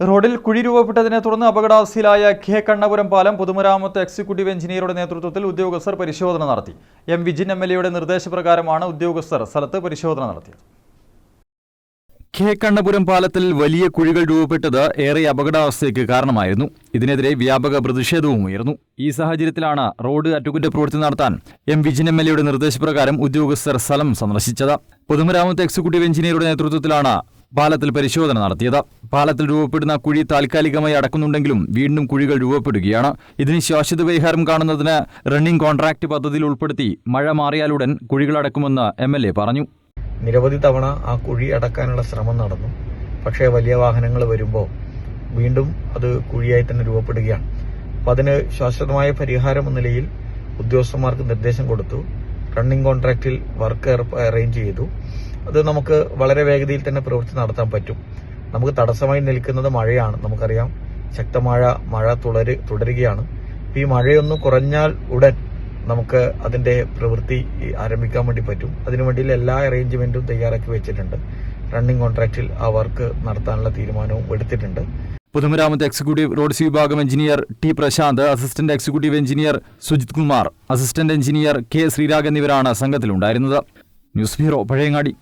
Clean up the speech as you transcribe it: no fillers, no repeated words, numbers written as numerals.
റോഡിൽ കുഴി രൂപപ്പെട്ടതിനെ തുടർന്ന് അപകടാവസ്ഥയിലായ കെ കണ്ണപുരം പാലം പൊതുമരാമത്ത് എക്സിക്യൂട്ടീവ് എഞ്ചിനീയറുടെ നേതൃത്വത്തിൽ ഉദ്യോഗസ്ഥർ പരിശോധന നടത്തി. എം വിജിൻ എംഎൽഎയുടെ നിർദ്ദേശപ്രകാരമാണ് ഉദ്യോഗസ്ഥർ സ്ഥലത്ത് പരിശോധന നടത്തിയത്. കെ കണ്ണപുരം പാലത്തിൽ വലിയ കുഴികൾ രൂപപ്പെട്ടത് ഏറെ അപകടാവസ്ഥയ്ക്ക് കാരണമായിരുന്നു. ഇതിനെതിരെ വ്യാപക പ്രതിഷേധവും ഉയർന്നു. ഈ സാഹചര്യത്തിലാണ് റോഡ് അറ്റകുറ്റപ്രവൃത്തി നടത്താൻ എം വിജിൻ എംഎൽഎയുടെ നിർദ്ദേശപ്രകാരം ഉദ്യോഗസ്ഥർ സ്ഥലം സന്ദർശിച്ചത്. പൊതുമരാമത്ത് എക്സിക്യൂട്ടീവ് എഞ്ചിനീയറുടെ നേതൃത്വത്തിലാണ് പാലത്തിൽ പരിശോധന നടത്തിയത്. പാലത്തിൽ രൂപപ്പെടുന്ന കുഴി താൽക്കാലികമായി അടക്കുന്നുണ്ടെങ്കിലും വീണ്ടും കുഴികൾ രൂപപ്പെടുകയാണ്. ഇതിന് ശാശ്വത പരിഹാരം കാണുന്നതിന് റണ്ണിംഗ് കോൺട്രാക്ട് പദ്ധതിയിൽ ഉൾപ്പെടുത്തി മഴ മാറിയാലുടൻ കുഴികൾ അടക്കുമെന്ന് എംഎൽഎ പറഞ്ഞു. നിരവധി തവണ ആ കുഴി അടക്കാനുള്ള ശ്രമം നടന്നു. പക്ഷേ വലിയ വാഹനങ്ങൾ വരുമ്പോൾ വീണ്ടും അത് കുഴിയായി തന്നെ രൂപപ്പെടുകയാണ്. അപ്പം അതിന് ശാശ്വതമായ പരിഹാരം എന്ന നിലയിൽ ഉദ്യോഗസ്ഥന്മാർക്ക് നിർദ്ദേശം കൊടുത്തു. റണ്ണിംഗ് കോൺട്രാക്റ്റിൽ വർക്ക് അറേഞ്ച് ചെയ്തു. അത് നമുക്ക് വളരെ വേഗതയിൽ തന്നെ പ്രവൃത്തി നടത്താൻ പറ്റും. നമുക്ക് തടസ്സമായി നിൽക്കുന്നത് മഴയാണ്. നമുക്കറിയാം, മഴ തുടരുകയാണ്. ഈ മഴയൊന്ന് കുറഞ്ഞാൽ ഉടൻ നമുക്ക് അതിന്റെ പ്രവൃത്തി ആരംഭിക്കാൻ വേണ്ടി പറ്റും. അതിനുവേണ്ടിയുള്ള എല്ലാ അറേഞ്ച്മെന്റും തയ്യാറാക്കി വെച്ചിട്ടുണ്ട്. റണ്ണിംഗ് കോൺട്രാക്റ്റിൽ ആ വർക്ക് നടത്താനുള്ള തീരുമാനവും എടുത്തിട്ടുണ്ട്. പൊതുമരാമത്ത് എക്സിക്യൂട്ടീവ് റോഡ്സ് വിഭാഗം engineer T Prashanth, assistant executive engineer Sujith Kumar, assistant engineer K Sreerag എന്നിവരാണ് സംഘത്തിലുണ്ടായിരുന്നത്. News bureau, Pazhayangadi.